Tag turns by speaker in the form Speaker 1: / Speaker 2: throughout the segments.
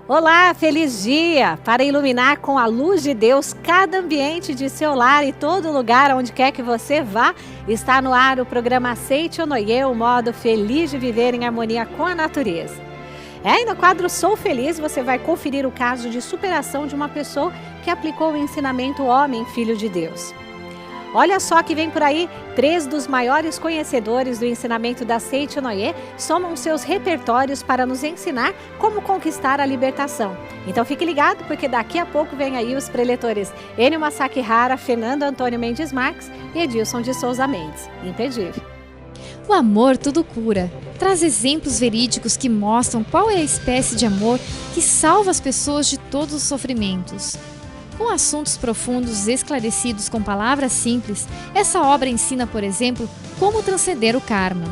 Speaker 1: Olá, feliz dia! Para iluminar com a luz de Deus cada ambiente de seu lar e todo lugar onde quer que você vá, está no ar o programa Seitonoye, o modo feliz de viver em harmonia com a natureza. E no quadro Sou Feliz você vai conferir o caso de superação de uma pessoa que aplicou o ensinamento Homem, Filho de Deus. Olha só que vem por aí, 3 dos maiores conhecedores do ensinamento da Seitonoye somam seus repertórios para nos ensinar como conquistar a libertação. Então fique ligado, porque daqui a pouco vem aí os preletores Enio Masakihara, Fernando Antônio Mendes Marques e Edilson de Souza Mendes. Imperdível.
Speaker 2: O amor tudo cura. Traz exemplos verídicos que mostram qual é a espécie de amor que salva as pessoas de todos os sofrimentos. Com assuntos profundos esclarecidos com palavras simples, essa obra ensina, por exemplo, como transcender o karma.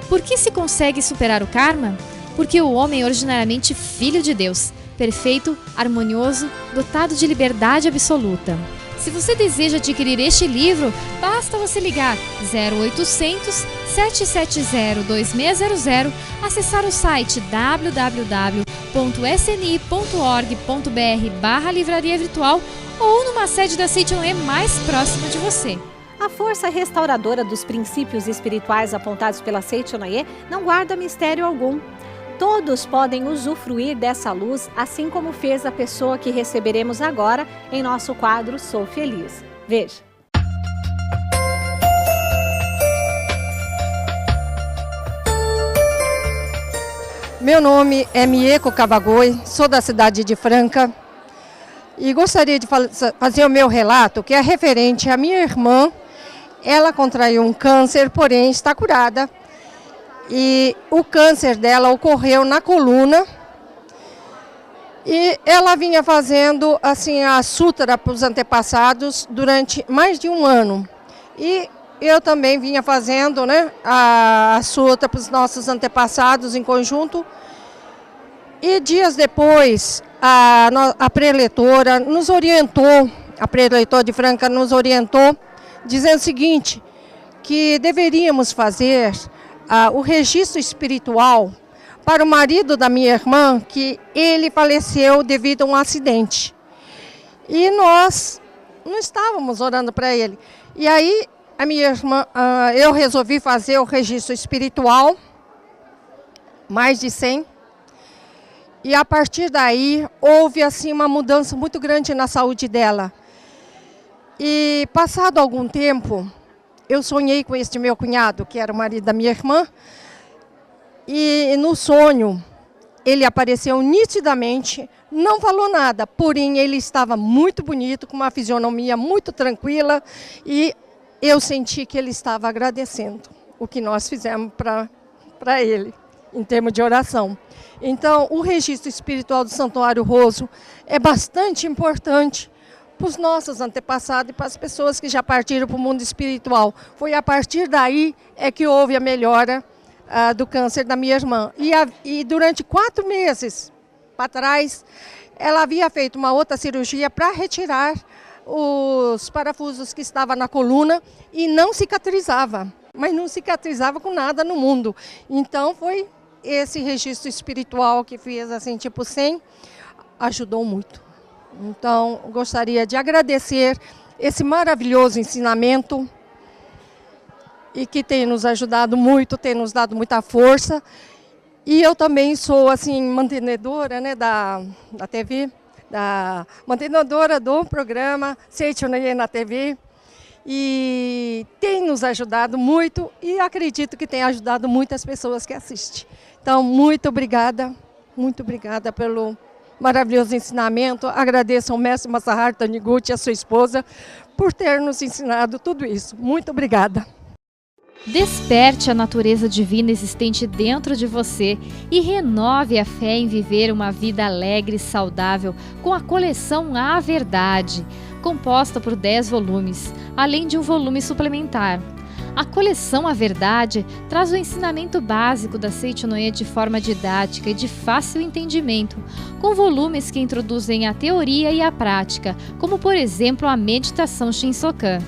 Speaker 2: Por que se consegue superar o karma? Porque o homem é originariamente filho de Deus, perfeito, harmonioso, dotado de liberdade absoluta. Se você deseja adquirir este livro, basta você ligar 0800 770 2600, acessar o site www.sni.org.br/livraria virtual ou numa sede da Seitonoye mais próxima de você.
Speaker 1: A força restauradora dos princípios espirituais apontados pela Seitonoye não guarda mistério algum. Todos podem usufruir dessa luz, assim como fez a pessoa que receberemos agora em nosso quadro Sou Feliz. Veja.
Speaker 3: Meu nome é Mieko Kawagoi, sou da cidade de Franca e gostaria de fazer o meu relato, que é referente à minha irmã. Ela contraiu um câncer, porém está curada. E o câncer dela ocorreu na coluna e ela vinha fazendo assim a sutra para os antepassados durante mais de um ano. E eu também vinha fazendo, a sutra para os nossos antepassados em conjunto. E dias depois a preletora nos orientou, a preletora de Franca nos orientou, dizendo o seguinte, que deveríamos fazer o registro espiritual para o marido da minha irmã, que ele faleceu devido a um acidente. E nós não estávamos orando para ele. E aí, a minha irmã, eu resolvi fazer o registro espiritual, mais de 100. E a partir daí, houve assim uma mudança muito grande na saúde dela. E passado algum tempo, eu sonhei com este meu cunhado, que era o marido da minha irmã, e no sonho ele apareceu nitidamente, não falou nada, porém ele estava muito bonito, com uma fisionomia muito tranquila, e eu senti que ele estava agradecendo o que nós fizemos para ele, em termos de oração. Então, o registro espiritual do Santuário Roso é bastante importante para os nossos antepassados e para as pessoas que já partiram para o mundo espiritual. Foi a partir daí que houve a melhora do câncer da minha irmã. E durante 4 meses para trás, ela havia feito uma outra cirurgia para retirar os parafusos que estavam na coluna e não cicatrizava. Mas não cicatrizava com nada no mundo. Então foi esse registro espiritual que fez assim, tipo 100, ajudou muito. Então, gostaria de agradecer esse maravilhoso ensinamento e que tem nos ajudado muito, tem nos dado muita força. E eu também sou assim mantenedora da TV, mantenedora do programa Seitonoye na TV. E tem nos ajudado muito e acredito que tem ajudado muitas pessoas que assistem. Então, muito obrigada pelo maravilhoso ensinamento. Agradeço ao mestre Masaharu Taniguchi e a sua esposa por ter nos ensinado tudo isso. Muito obrigada.
Speaker 2: Desperte a natureza divina existente dentro de você e renove a fé em viver uma vida alegre e saudável com a coleção A Verdade, composta por 10 volumes, além de um volume suplementar. A coleção A Verdade traz o ensinamento básico da Seitonoye de forma didática e de fácil entendimento, com volumes que introduzem a teoria e a prática, como por exemplo a meditação Shinsokan.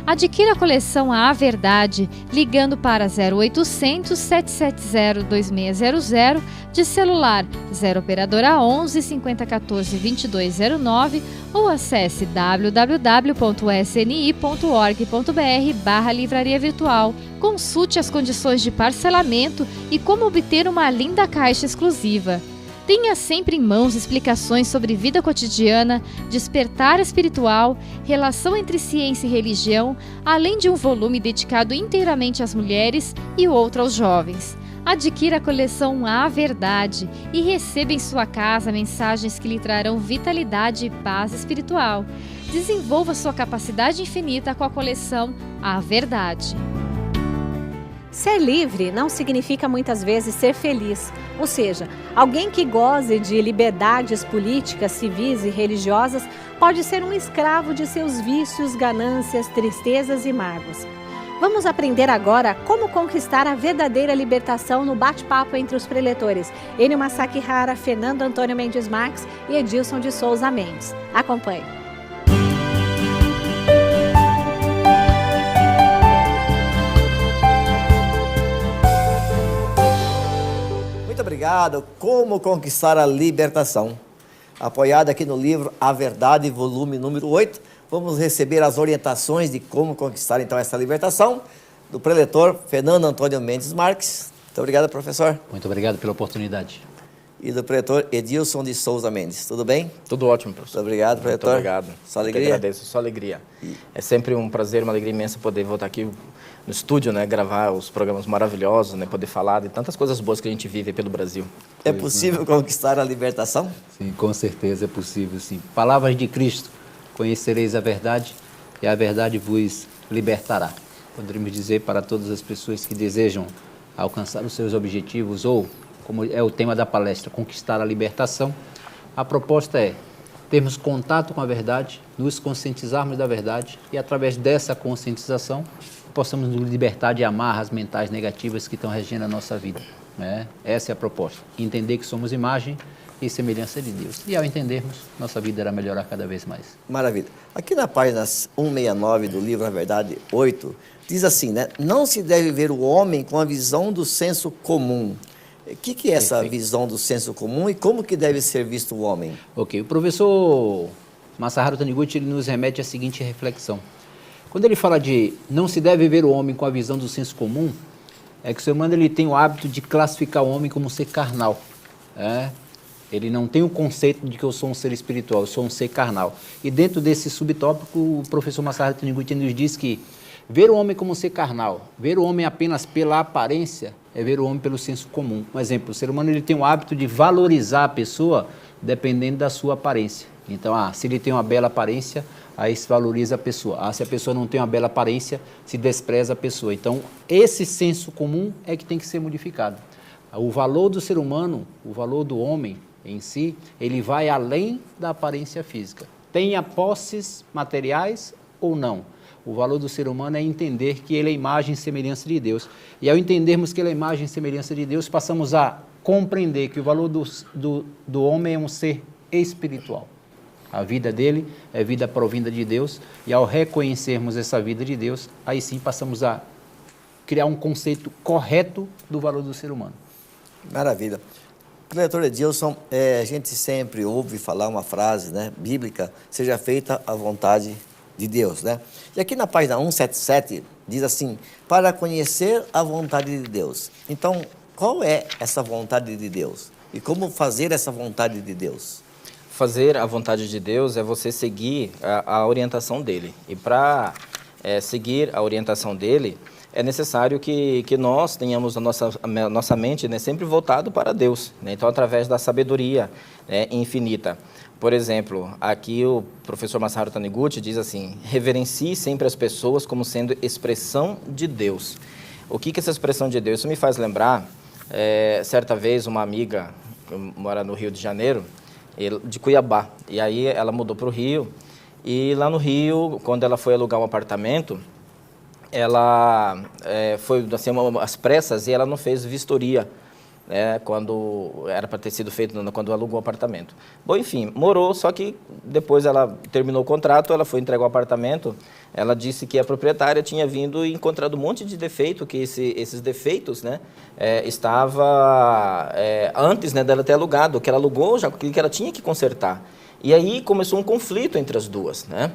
Speaker 2: Adquira a coleção A Verdade ligando para 0800 770 2600 de celular 0 operadora 11 5014 2209 ou acesse www.sni.org.br/livraria virtual. Consulte as condições de parcelamento e como obter uma linda caixa exclusiva. Tenha sempre em mãos explicações sobre vida cotidiana, despertar espiritual, relação entre ciência e religião, além de um volume dedicado inteiramente às mulheres e outro aos jovens. Adquira a coleção A Verdade e receba em sua casa mensagens que lhe trarão vitalidade e paz espiritual. Desenvolva sua capacidade infinita com a coleção A Verdade.
Speaker 1: Ser livre não significa muitas vezes ser feliz, ou seja, alguém que goze de liberdades políticas, civis e religiosas pode ser um escravo de seus vícios, ganâncias, tristezas e mágoas. Vamos aprender agora como conquistar a verdadeira libertação no bate-papo entre os preletores Enio Masakihara, Fernando Antônio Mendes Marques e Edilson de Souza Mendes. Acompanhe.
Speaker 4: Muito obrigado. Como conquistar a libertação? Apoiado aqui no livro A Verdade, volume número 8, vamos receber as orientações de como conquistar então essa libertação do preletor Fernando Antônio Mendes Marques. Muito obrigado, professor.
Speaker 5: Muito obrigado pela oportunidade.
Speaker 4: E do preletor Edilson de Souza Mendes. Tudo bem?
Speaker 6: Tudo ótimo, professor.
Speaker 4: Muito obrigado, preletor.
Speaker 6: Muito obrigado.
Speaker 4: Só alegria?
Speaker 6: Eu agradeço, só alegria. É sempre um prazer, uma alegria imensa poder voltar aqui no estúdio, né, gravar os programas maravilhosos, né, poder falar de tantas coisas boas que a gente vive pelo Brasil.
Speaker 4: É possível conquistar a libertação?
Speaker 5: Sim, com certeza é possível, sim. Palavras de Cristo, conhecereis a verdade e a verdade vos libertará. Poderíamos dizer para todas as pessoas que desejam alcançar os seus objetivos ou, como é o tema da palestra, conquistar a libertação, a proposta é termos contato com a verdade, nos conscientizarmos da verdade e, através dessa conscientização, possamos nos libertar de amarras mentais negativas que estão regendo a nossa vida, né? Essa é a proposta, entender que somos imagem e semelhança de Deus. E ao entendermos, nossa vida irá melhorar cada vez mais.
Speaker 4: Maravilha. Aqui na página 169 do livro A Verdade 8, diz assim, né? Não se deve ver o homem com a visão do senso comum. O que é essa visão do senso comum e como que deve ser visto o homem? Ok,
Speaker 5: o professor Masaharu Taniguchi ele nos remete à seguinte reflexão. Quando ele fala de não se deve ver o homem com a visão do senso comum, é que o ser humano ele tem o hábito de classificar o homem como um ser carnal. Ele não tem o conceito de que eu sou um ser espiritual, eu sou um ser carnal. E dentro desse subtópico, o professor Masaharu Taniguchi nos diz que ver o homem como um ser carnal, ver o homem apenas pela aparência, é ver o homem pelo senso comum. Um exemplo, o ser humano ele tem o hábito de valorizar a pessoa dependendo da sua aparência. Então, se ele tem uma bela aparência, aí se valoriza a pessoa. Se a pessoa não tem uma bela aparência, se despreza a pessoa. Então, esse senso comum é que tem que ser modificado. O valor do ser humano, o valor do homem em si, ele vai além da aparência física. Tenha posses materiais ou não. O valor do ser humano é entender que ele é imagem e semelhança de Deus. E ao entendermos que ele é imagem e semelhança de Deus, passamos a compreender que o valor do homem é um ser espiritual. A vida dele é vida provinda de Deus, e ao reconhecermos essa vida de Deus, aí sim passamos a criar um conceito correto do valor do ser humano.
Speaker 4: Maravilha. Preletor Edilson, a gente sempre ouve falar uma frase, né, bíblica, seja feita a vontade de Deus, né? E aqui na página 177 diz assim, para conhecer a vontade de Deus. Então, qual é essa vontade de Deus? E como fazer essa vontade de Deus?
Speaker 6: Fazer a vontade de Deus é você seguir a orientação dele. E para seguir a orientação dele, é necessário que nós tenhamos a nossa mente, né, sempre voltado para Deus, né? Então, através da sabedoria, né, infinita. Por exemplo, aqui o professor Masaharu Taniguchi diz assim, reverencie sempre as pessoas como sendo expressão de Deus. O que é essa expressão de Deus? Isso me faz lembrar, certa vez, uma amiga que mora no Rio de Janeiro, de Cuiabá, e aí ela mudou para o Rio, e lá no Rio, quando ela foi alugar um apartamento, ela foi assim, às pressas e ela não fez vistoria né, quando era para ter sido feito quando alugou o apartamento. Bom, enfim, morou, só que depois ela terminou o contrato, ela foi entregar o apartamento, ela disse que a proprietária tinha vindo e encontrado um monte de defeito, que esses defeitos, né, estava antes, né, dela ter alugado, que ela alugou, já que ela tinha que consertar. E aí começou um conflito entre as duas, né?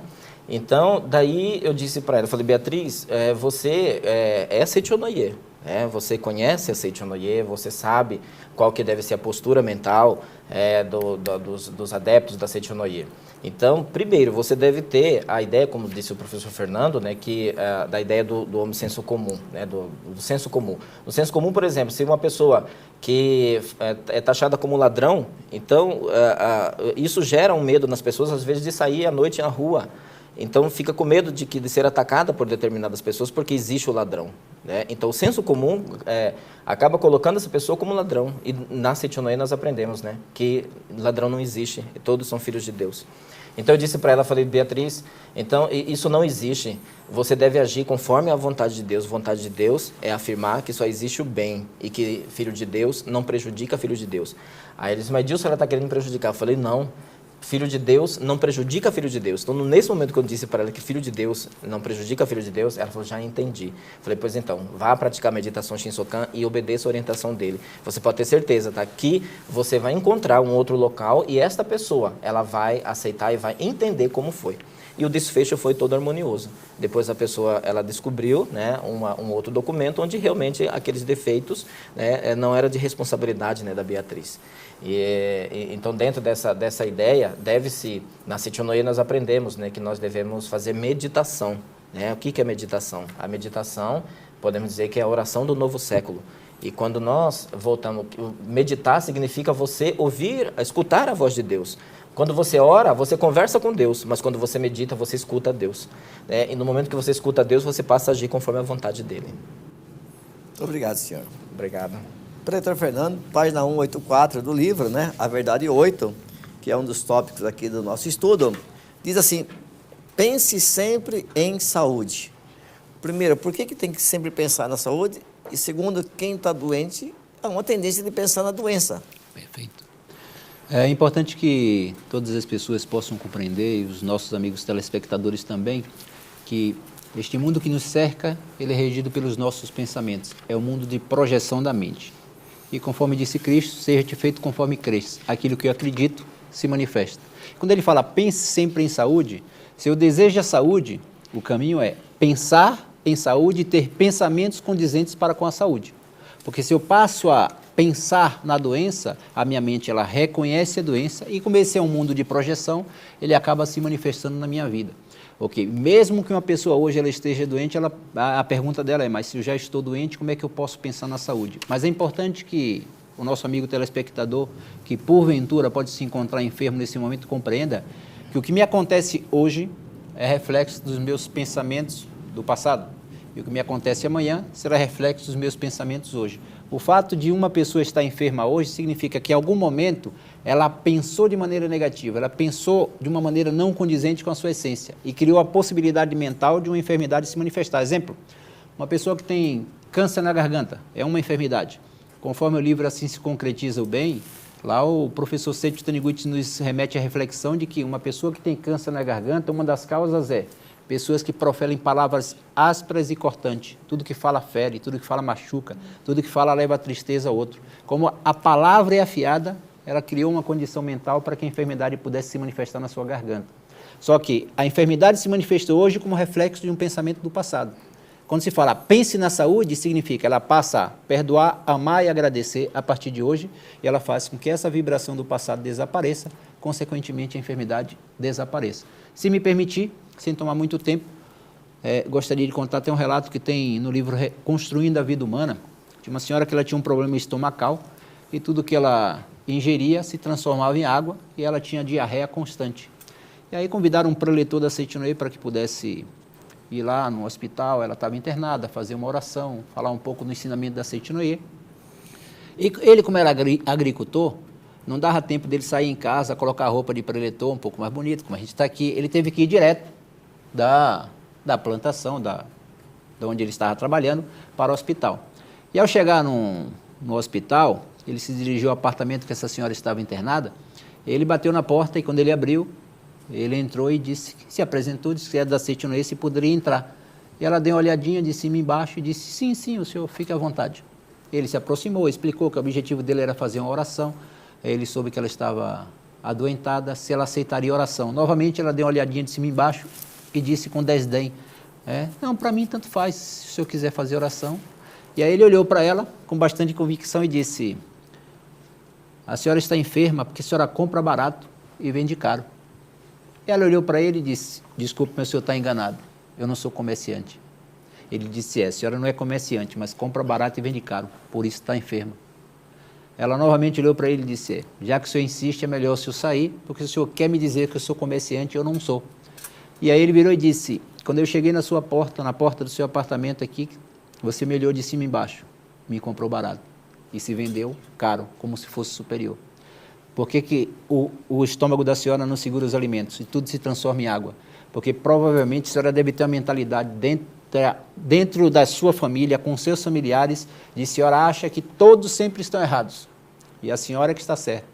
Speaker 6: Então, daí eu disse para ela, falei, Beatriz, você é Seitonoye, você conhece a Seitonoye, você sabe qual que deve ser a postura mental dos adeptos da Seitonoye. Então, primeiro, você deve ter a ideia, como disse o professor Fernando, né, da ideia do homem senso comum, né, do senso comum. No senso comum, por exemplo, se uma pessoa que é taxada como ladrão, então isso gera um medo nas pessoas, às vezes, de sair à noite na rua. Então, fica com medo de ser atacada por determinadas pessoas porque existe o ladrão, né? Então, o senso comum acaba colocando essa pessoa como ladrão. E na Seitonoye nós aprendemos, né, que ladrão não existe, todos são filhos de Deus. Então, eu disse para ela, falei, Beatriz, então, isso não existe. Você deve agir conforme a vontade de Deus. Vontade de Deus é afirmar que só existe o bem e que filho de Deus não prejudica filho de Deus. Aí ele disse, mas Dilson, ela está querendo me prejudicar. Eu falei, não. Filho de Deus não prejudica filho de Deus. Então, nesse momento que eu disse para ela que filho de Deus não prejudica filho de Deus, ela falou, já entendi. Falei, pois então, vá praticar a meditação Shinsokan e obedeça a orientação dele. Você pode ter certeza, tá? Que você vai encontrar um outro local e esta pessoa, ela vai aceitar e vai entender como foi. E o desfecho foi todo harmonioso. Depois a pessoa, ela descobriu, né, um outro documento onde realmente aqueles defeitos, né, não era de responsabilidade, né, da Beatriz. Então, dentro dessa ideia, deve-se, na Seitonoye nós aprendemos, né, que nós devemos fazer meditação, né? O que é meditação? A meditação, podemos dizer que é a oração do novo século. E quando nós voltamos, meditar significa você ouvir, escutar a voz de Deus. Quando você ora, você conversa com Deus, mas quando você medita, você escuta Deus. E no momento que você escuta Deus, você passa a agir conforme a vontade dele.
Speaker 4: Muito obrigado, senhor.
Speaker 6: Obrigado.
Speaker 4: Preletor Fernando, página 184 do livro, né? A Verdade 8, que é um dos tópicos aqui do nosso estudo, diz assim, pense sempre em saúde. Primeiro, por que tem que sempre pensar na saúde? E segundo, quem está doente, há uma tendência de pensar na doença.
Speaker 5: Perfeito. É importante que todas as pessoas possam compreender, e os nossos amigos telespectadores também, que este mundo que nos cerca, ele é regido pelos nossos pensamentos. É o mundo de projeção da mente. E conforme disse Cristo, seja feito conforme cresce. Aquilo que eu acredito se manifesta. Quando ele fala, pense sempre em saúde, se eu desejo a saúde, o caminho é pensar em saúde e ter pensamentos condizentes para com a saúde. Porque se eu passo a pensar na doença, a minha mente ela reconhece a doença e como esse é um mundo de projeção, ele acaba se manifestando na minha vida. Ok, mesmo que uma pessoa hoje ela esteja doente, a pergunta dela é, mas se eu já estou doente, como é que eu posso pensar na saúde? Mas é importante que o nosso amigo telespectador, que porventura pode se encontrar enfermo nesse momento, compreenda que o que me acontece hoje é reflexo dos meus pensamentos do passado. E o que me acontece amanhã será reflexo dos meus pensamentos hoje. O fato de uma pessoa estar enferma hoje significa que em algum momento ela pensou de maneira negativa, ela pensou de uma maneira não condizente com a sua essência e criou a possibilidade mental de uma enfermidade se manifestar. Exemplo, uma pessoa que tem câncer na garganta é uma enfermidade. Conforme o livro Assim se Concretiza o Bem, lá o professor Seito Taniguchi nos remete à reflexão de que uma pessoa que tem câncer na garganta, uma das causas é pessoas que proferem palavras ásperas e cortantes. Tudo que fala fere, tudo que fala machuca, tudo que fala leva a tristeza ao outro. Como a palavra é afiada, ela criou uma condição mental para que a enfermidade pudesse se manifestar na sua garganta. Só que a enfermidade se manifestou hoje como reflexo de um pensamento do passado. Quando se fala pense na saúde, significa ela passa a perdoar, amar e agradecer a partir de hoje, e ela faz com que essa vibração do passado desapareça, consequentemente a enfermidade desapareça. Se me permitir, sem tomar muito tempo, gostaria de contar até um relato que tem no livro Construindo a Vida Humana, de uma senhora que ela tinha um problema estomacal e tudo que ela ingeria se transformava em água e ela tinha diarreia constante. E aí convidaram um preletor da Seitonoye para que pudesse ir lá no hospital, ela estava internada, fazer uma oração, falar um pouco do ensinamento da Seitonoye. E ele, como era agricultor, não dava tempo dele sair em casa, colocar a roupa de preletor um pouco mais bonita, como a gente está aqui, ele teve que ir direto da plantação, da onde ele estava trabalhando, para o hospital. E ao chegar no hospital, ele se dirigiu ao apartamento que essa senhora estava internada, ele bateu na porta e quando ele abriu, ele entrou e disse, se apresentou, disse que era da Seite Onoiê, se poderia entrar. E ela deu uma olhadinha de cima e embaixo e disse, sim, sim, o senhor fique à vontade. Ele se aproximou, explicou que o objetivo dele era fazer uma oração, ele soube que ela estava adoentada, se ela aceitaria a oração. Novamente ela deu uma olhadinha de cima e embaixo e disse com desdém, não, para mim tanto faz, se o senhor quiser fazer oração. E aí ele olhou para ela com bastante convicção e disse, a senhora está enferma porque a senhora compra barato e vende caro. E ela olhou para ele e disse, desculpe, mas o senhor está enganado, eu não sou comerciante. Ele disse, a senhora não é comerciante, mas compra barato e vende caro, por isso está enferma. Ela novamente olhou para ele e disse, já que o senhor insiste, é melhor o senhor sair, porque o senhor quer me dizer que eu sou comerciante, eu não sou. E aí ele virou e disse, quando eu cheguei na sua porta, na porta do seu apartamento aqui, você me olhou de cima e embaixo, me comprou barato e se vendeu caro, como se fosse superior. Por que o estômago da senhora não segura os alimentos e tudo se transforma em água? Porque provavelmente a senhora deve ter uma mentalidade dentro da sua família, com seus familiares, de senhora acha que todos sempre estão errados e a senhora que está certa.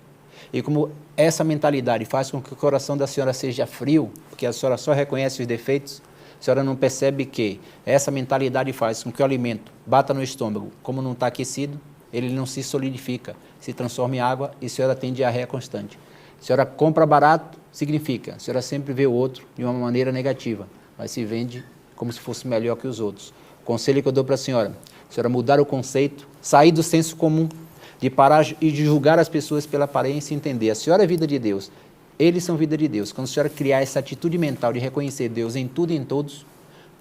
Speaker 5: E como essa mentalidade faz com que o coração da senhora seja frio, porque a senhora só reconhece os defeitos, a senhora não percebe que essa mentalidade faz com que o alimento bata no estômago, como não está aquecido, ele não se solidifica, se transforma em água e a senhora tem diarreia constante. A senhora compra barato, significa, a senhora sempre vê o outro de uma maneira negativa, mas se vende como se fosse melhor que os outros. O conselho que eu dou para a senhora mudar o conceito, sair do senso comum, de parar e de julgar as pessoas pela aparência e entender, a senhora é vida de Deus, eles são vida de Deus. Quando a senhora criar essa atitude mental de reconhecer Deus em tudo e em todos,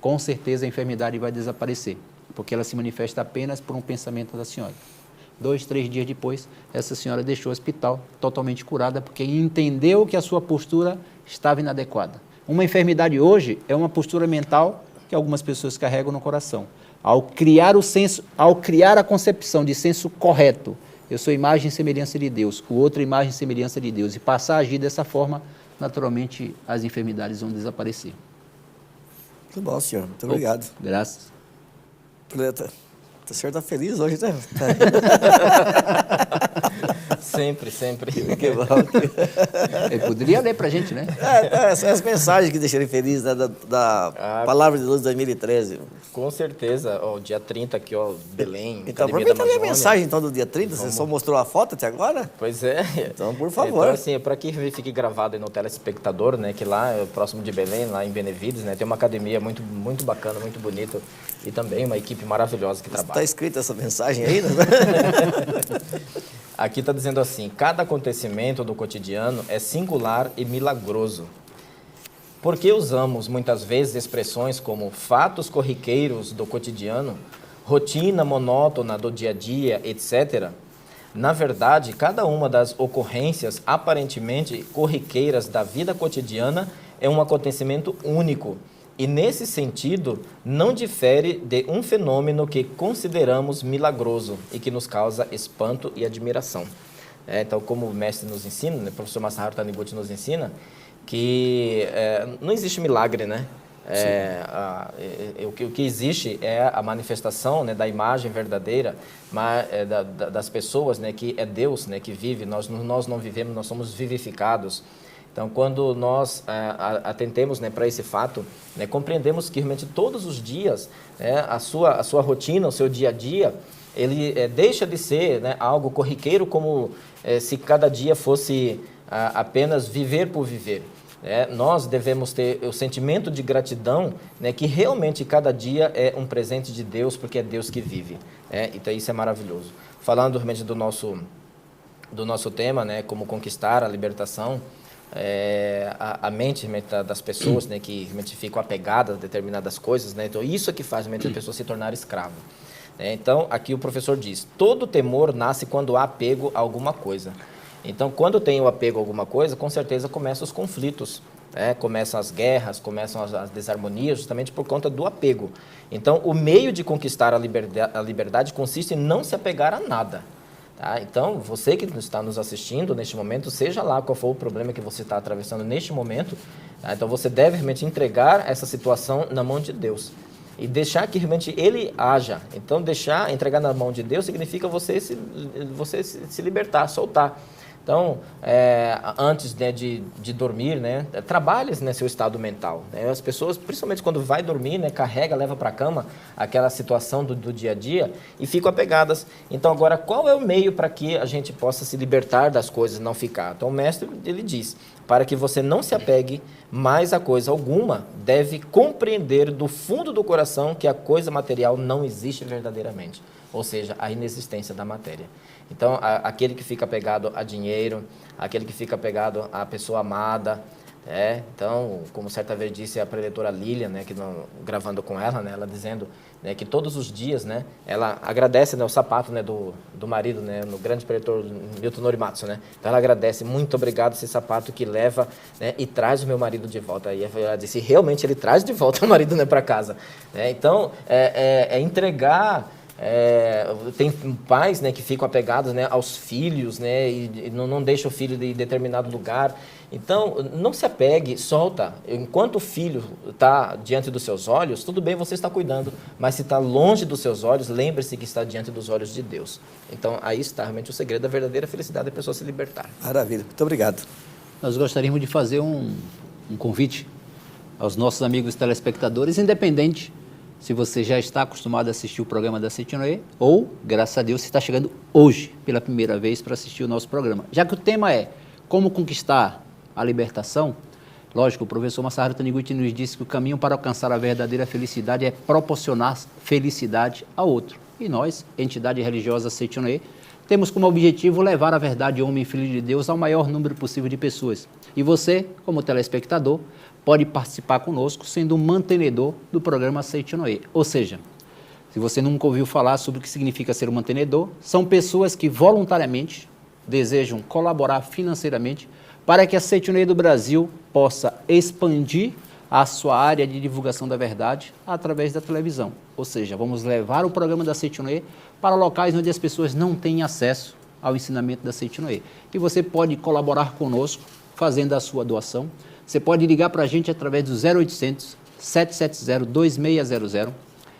Speaker 5: com certeza a enfermidade vai desaparecer, porque ela se manifesta apenas por um pensamento da senhora. 2, 3 dias depois, essa senhora deixou o hospital totalmente curada, porque entendeu que a sua postura estava inadequada. Uma enfermidade hoje é uma postura mental que algumas pessoas carregam no coração. Ao criar a concepção de senso correto, eu sou imagem e semelhança de Deus, o outro imagem e semelhança de Deus, e passar a agir dessa forma, naturalmente as enfermidades vão desaparecer.
Speaker 4: Muito bom, senhor. Muito obrigado.
Speaker 5: Graças.
Speaker 4: O senhor está feliz hoje, né?
Speaker 6: Sempre, sempre.
Speaker 4: Que bom.
Speaker 5: Ele poderia ler para a gente, né?
Speaker 4: As mensagens que deixam ele feliz, né, da Palavra de Luz 2013.
Speaker 6: Com certeza. Ó, dia 30 aqui, ó, Belém,
Speaker 4: Então,
Speaker 6: Academia da
Speaker 4: aproveita a minha
Speaker 6: Amazônia.
Speaker 4: mensagem, então, do dia 30. Você só mostrou a foto até agora?
Speaker 6: Pois é.
Speaker 4: Então, por favor.
Speaker 6: Então, assim, para que fique gravado aí no telespectador, né, que lá, próximo de Belém, lá em Benevides, né, tem uma academia muito, muito bacana, muito bonita, e também uma equipe maravilhosa que trabalha.
Speaker 4: Está escrita essa mensagem aí, né?
Speaker 6: Aqui está dizendo assim, cada acontecimento do cotidiano é singular e milagroso. Por que usamos muitas vezes expressões como fatos corriqueiros do cotidiano, rotina monótona do dia a dia, etc.? Na verdade, cada uma das ocorrências aparentemente corriqueiras da vida cotidiana é um acontecimento único e, nesse sentido, não difere de um fenômeno que consideramos milagroso e que nos causa espanto e admiração. Então, como o mestre nos ensina, né, o professor Masaharu Taniguchi nos ensina, que não existe milagre, né? O que existe é a manifestação, né, da imagem verdadeira das pessoas, né, que é Deus, né, que vive. Nós não vivemos, nós somos vivificados. Então, quando nós atentemos, né, para esse fato, né, compreendemos que realmente todos os dias, né, a sua rotina, o seu dia a dia, ele deixa de ser, né, algo corriqueiro, como se cada dia fosse apenas viver por viver. Nós devemos ter o sentimento de gratidão, né, que realmente cada dia é um presente de Deus, porque é Deus que vive. Então, isso é maravilhoso. Falando realmente do nosso tema, né, como conquistar a libertação, a mente das pessoas, né, que realmente ficam apegadas a determinadas coisas, né, então isso é que faz realmente a pessoa se tornar escrava. Então, aqui o professor diz, todo temor nasce quando há apego a alguma coisa. Então, quando tem o apego a alguma coisa, com certeza começam os conflitos, começam as guerras, começam as desarmonias, justamente por conta do apego. Então, o meio de conquistar a liberdade consiste em não se apegar a nada. Tá? Então, você que está nos assistindo neste momento, seja lá qual for o problema que você está atravessando neste momento, tá? Então você deve realmente entregar essa situação na mão de Deus. e deixar que realmente Ele haja. Então, entregar na mão de Deus significa você se libertar, soltar. Então, antes, né, de dormir, né, trabalhe, né, seu estado mental. Né? As pessoas, principalmente quando vai dormir, né, carrega, leva para a cama aquela situação do dia a dia e ficam apegadas. Então, agora, qual é o meio para que a gente possa se libertar das coisas, não ficar? Então, o mestre, ele diz, para que você não se apegue mais a coisa alguma, deve compreender do fundo do coração que a coisa material não existe verdadeiramente. Ou seja, a inexistência da matéria. Então, aquele que fica apegado a dinheiro, aquele que fica apegado à pessoa amada, então, como certa vez disse a preletora Lília, né, gravando com ela, né, ela dizendo, né, que todos os dias, né, ela agradece, né, o sapato, né, do marido, né, no grande preletor Milton Norimatsu, né, então ela agradece, muito obrigado esse sapato que leva, né, e traz o meu marido de volta. Aí ela disse, realmente ele traz de volta o marido, né, para casa. Então, entregar... tem pais, né, que ficam apegados, né, aos filhos, né, e não deixam o filho de determinado lugar. Então, não se apegue, solta. Enquanto o filho está diante dos seus olhos, tudo bem, você está cuidando, mas se está longe dos seus olhos, lembre-se que está diante dos olhos de Deus. Então, aí está realmente o segredo da verdadeira felicidade da pessoa se libertar.
Speaker 4: Maravilha, muito obrigado.
Speaker 5: Nós gostaríamos de fazer um convite aos nossos amigos telespectadores, independente se você já está acostumado a assistir o programa da Seitonoye ou, graças a Deus, você está chegando hoje pela primeira vez para assistir o nosso programa. Já que o tema é como conquistar a libertação, lógico, o professor Masaharu Taniguchi nos disse que o caminho para alcançar a verdadeira felicidade é proporcionar felicidade a outro. E nós, entidade religiosa Seitonoye, temos como objetivo levar a verdade homem e filho de Deus ao maior número possível de pessoas. E você, como telespectador, pode participar conosco sendo um mantenedor do programa Seitonoye. Ou seja, se você nunca ouviu falar sobre o que significa ser um mantenedor, são pessoas que voluntariamente desejam colaborar financeiramente para que a Seitonoye do Brasil possa expandir a sua área de divulgação da verdade através da televisão. Ou seja, vamos levar o programa da Seitonoye para locais onde as pessoas não têm acesso ao ensinamento da Seitonoye. E você pode colaborar conosco fazendo a sua doação. Você pode ligar para a gente através do 0800 770 2600.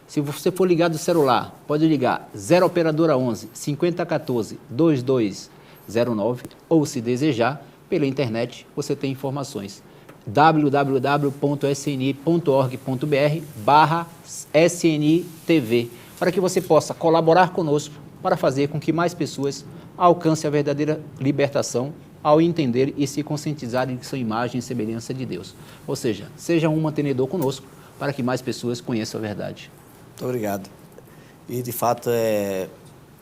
Speaker 5: Se você for ligar do celular, pode ligar 0 operadora 11 5014 2209 ou, se desejar, pela internet você tem informações www.sni.org.br/SNTV para que você possa colaborar conosco para fazer com que mais pessoas alcancem a verdadeira libertação ao entender e se conscientizarem de sua imagem e semelhança de Deus. Ou seja, seja um mantenedor conosco para que mais pessoas conheçam a verdade.
Speaker 4: Muito obrigado. E, de fato, é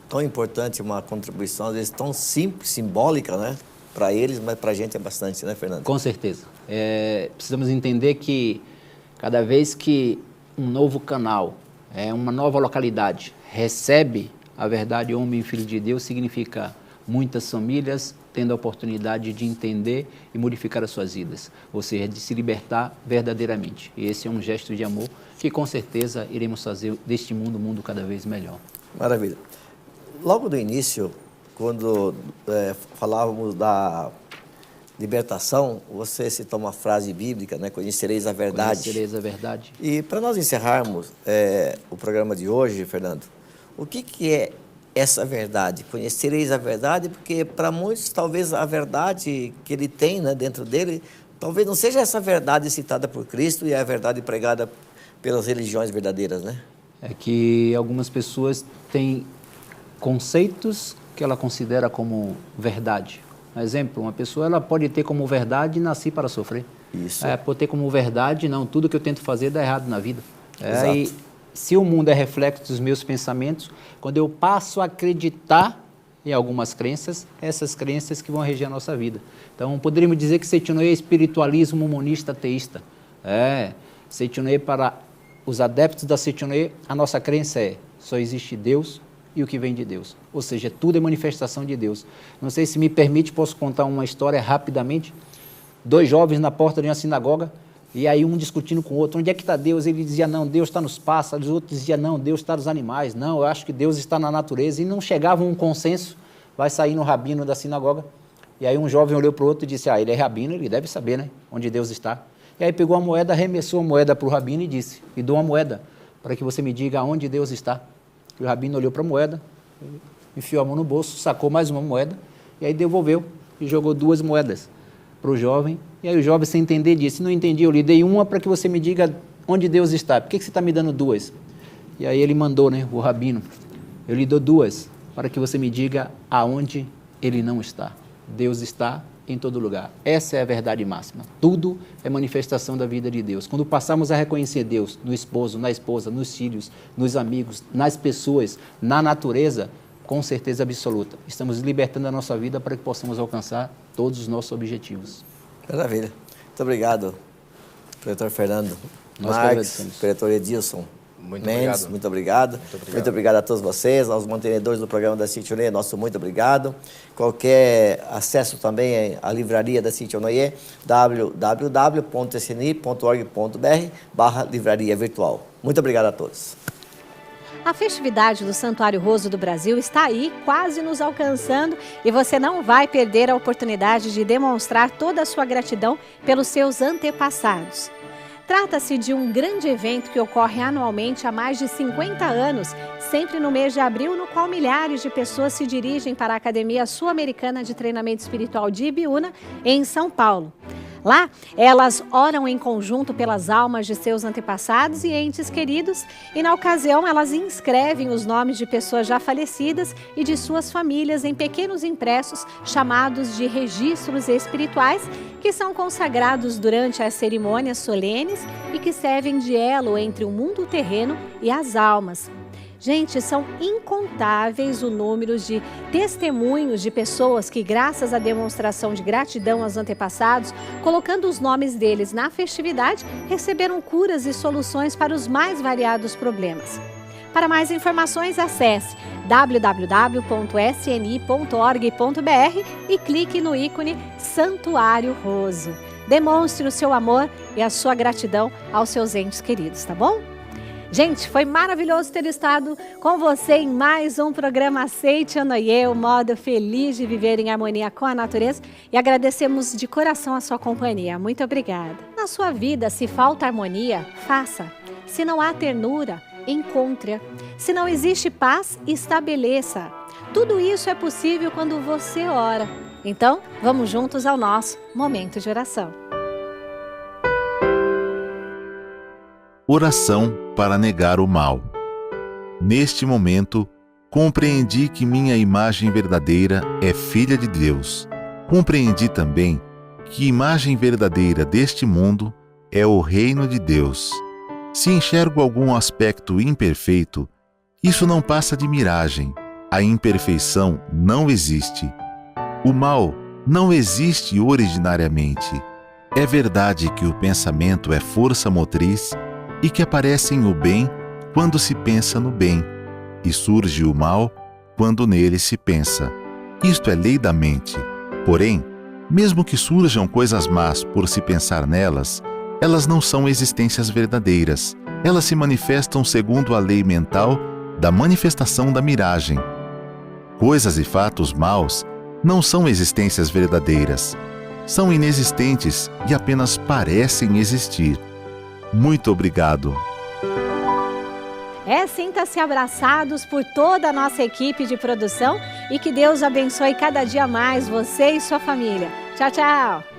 Speaker 4: tão importante uma contribuição, às vezes, tão simples, simbólica, né? Para eles, mas para a gente é bastante, né, Fernando?
Speaker 5: Com certeza. Precisamos entender que cada vez que um novo canal, uma nova localidade, recebe a verdade homem e filho de Deus, significa muitas famílias tendo a oportunidade de entender e modificar as suas vidas, ou seja, de se libertar verdadeiramente. E esse é um gesto de amor que, com certeza, iremos fazer deste mundo um mundo cada vez melhor.
Speaker 4: Maravilha. Logo do início, quando falávamos da libertação, você citou uma frase bíblica, né? Conhecereis a verdade.
Speaker 5: Conhecereis a verdade.
Speaker 4: E para nós encerrarmos o programa de hoje, Fernando, o que é essa verdade? Conhecereis a verdade, porque para muitos talvez a verdade que ele tem, né, dentro dele, talvez não seja essa verdade citada por Cristo e a verdade pregada pelas religiões verdadeiras, né?
Speaker 5: É que algumas pessoas têm conceitos que ela considera como verdade. Por exemplo, uma pessoa ela pode ter como verdade nascer para sofrer.
Speaker 4: Isso.
Speaker 5: Pode ter como verdade, não, tudo que eu tento fazer dá errado na vida.
Speaker 4: Exato.
Speaker 5: E se o mundo é reflexo dos meus pensamentos, quando eu passo a acreditar em algumas crenças, essas crenças que vão reger a nossa vida. Então, poderíamos dizer que Seitonoye é espiritualismo monista ateísta. Seitonoye, para os adeptos da Seitonoye, a nossa crença é só existe Deus e o que vem de Deus. Ou seja, tudo é manifestação de Deus. Não sei se me permite, posso contar uma história rapidamente. 2 jovens na porta de uma sinagoga, e aí um discutindo com o outro, onde é que está Deus? Ele dizia, não, Deus está nos pássaros. Os outros diziam, não, Deus está nos animais. Não, eu acho que Deus está na natureza. E não chegava a um consenso. Vai sair no rabino da sinagoga. E aí um jovem olhou para o outro e disse, ele é rabino, ele deve saber, né, onde Deus está. E aí pegou a moeda, arremessou a moeda para o rabino e disse, e dou uma moeda. para que você me diga aonde Deus está. E o rabino olhou para a moeda, enfiou a mão no bolso, sacou mais uma moeda, e aí devolveu e jogou 2 moedas para o jovem. E aí o jovem, sem entender, disse: não entendi, eu lhe dei uma para que você me diga onde Deus está. Por que você está me dando 2? E aí ele mandou, o rabino: eu lhe dou 2 para que você me diga aonde Ele não está. Deus está em todo lugar. Essa é a verdade máxima. Tudo é manifestação da vida de Deus. Quando passamos a reconhecer Deus no esposo, na esposa, nos filhos, nos amigos, nas pessoas, na natureza, com certeza absoluta, estamos libertando a nossa vida para que possamos alcançar todos os nossos objetivos.
Speaker 4: Maravilha. Muito obrigado, preletor Fernando
Speaker 5: Nós
Speaker 4: Marques, preletor Edilson
Speaker 6: Muito
Speaker 4: Mendes,
Speaker 6: obrigado.
Speaker 4: muito obrigado. Muito obrigado a todos vocês, aos mantenedores do programa da Sítio Noie, nosso muito obrigado. Qualquer acesso também à livraria da Sítio Noie, www.sni.org.br/livraria virtual. Muito obrigado a todos.
Speaker 1: A festividade do Santuário Roso do Brasil está aí, quase nos alcançando, e você não vai perder a oportunidade de demonstrar toda a sua gratidão pelos seus antepassados. Trata-se de um grande evento que ocorre anualmente há mais de 50 anos, sempre no mês de abril, no qual milhares de pessoas se dirigem para a Academia Sul-Americana de Treinamento Espiritual de Ibiúna, em São Paulo. Lá, elas oram em conjunto pelas almas de seus antepassados e entes queridos, e na ocasião elas inscrevem os nomes de pessoas já falecidas e de suas famílias em pequenos impressos chamados de registros espirituais, que são consagrados durante as cerimônias solenes e que servem de elo entre o mundo terreno e as almas. Gente, são incontáveis o número de testemunhos de pessoas que, graças à demonstração de gratidão aos antepassados, colocando os nomes deles na festividade, receberam curas e soluções para os mais variados problemas. Para mais informações, acesse www.sni.org.br e clique no ícone Santuário Roso. Demonstre o seu amor e a sua gratidão aos seus entes queridos, tá bom? Gente, foi maravilhoso ter estado com você em mais um programa Sítio Noie, o modo feliz de viver em harmonia com a natureza, e agradecemos de coração a sua companhia. Muito obrigada. Na sua vida, se falta harmonia, faça. Se não há ternura, encontre-a. Se não existe paz, estabeleça. Tudo isso é possível quando você ora. Então, vamos juntos ao nosso momento de oração.
Speaker 7: Oração para negar o mal. Neste momento, compreendi que minha imagem verdadeira é filha de Deus. Compreendi também que a imagem verdadeira deste mundo é o reino de Deus. Se enxergo algum aspecto imperfeito, isso não passa de miragem. A imperfeição não existe. O mal não existe originariamente. É verdade que o pensamento é força motriz e que aparece o bem quando se pensa no bem, e surge o mal quando nele se pensa. Isto é lei da mente. Porém, mesmo que surjam coisas más por se pensar nelas, elas não são existências verdadeiras. Elas se manifestam segundo a lei mental da manifestação da miragem. Coisas e fatos maus não são existências verdadeiras. São inexistentes e apenas parecem existir. Muito obrigado.
Speaker 1: Sinta-se abraçados por toda a nossa equipe de produção e que Deus abençoe cada dia mais você e sua família. Tchau, tchau!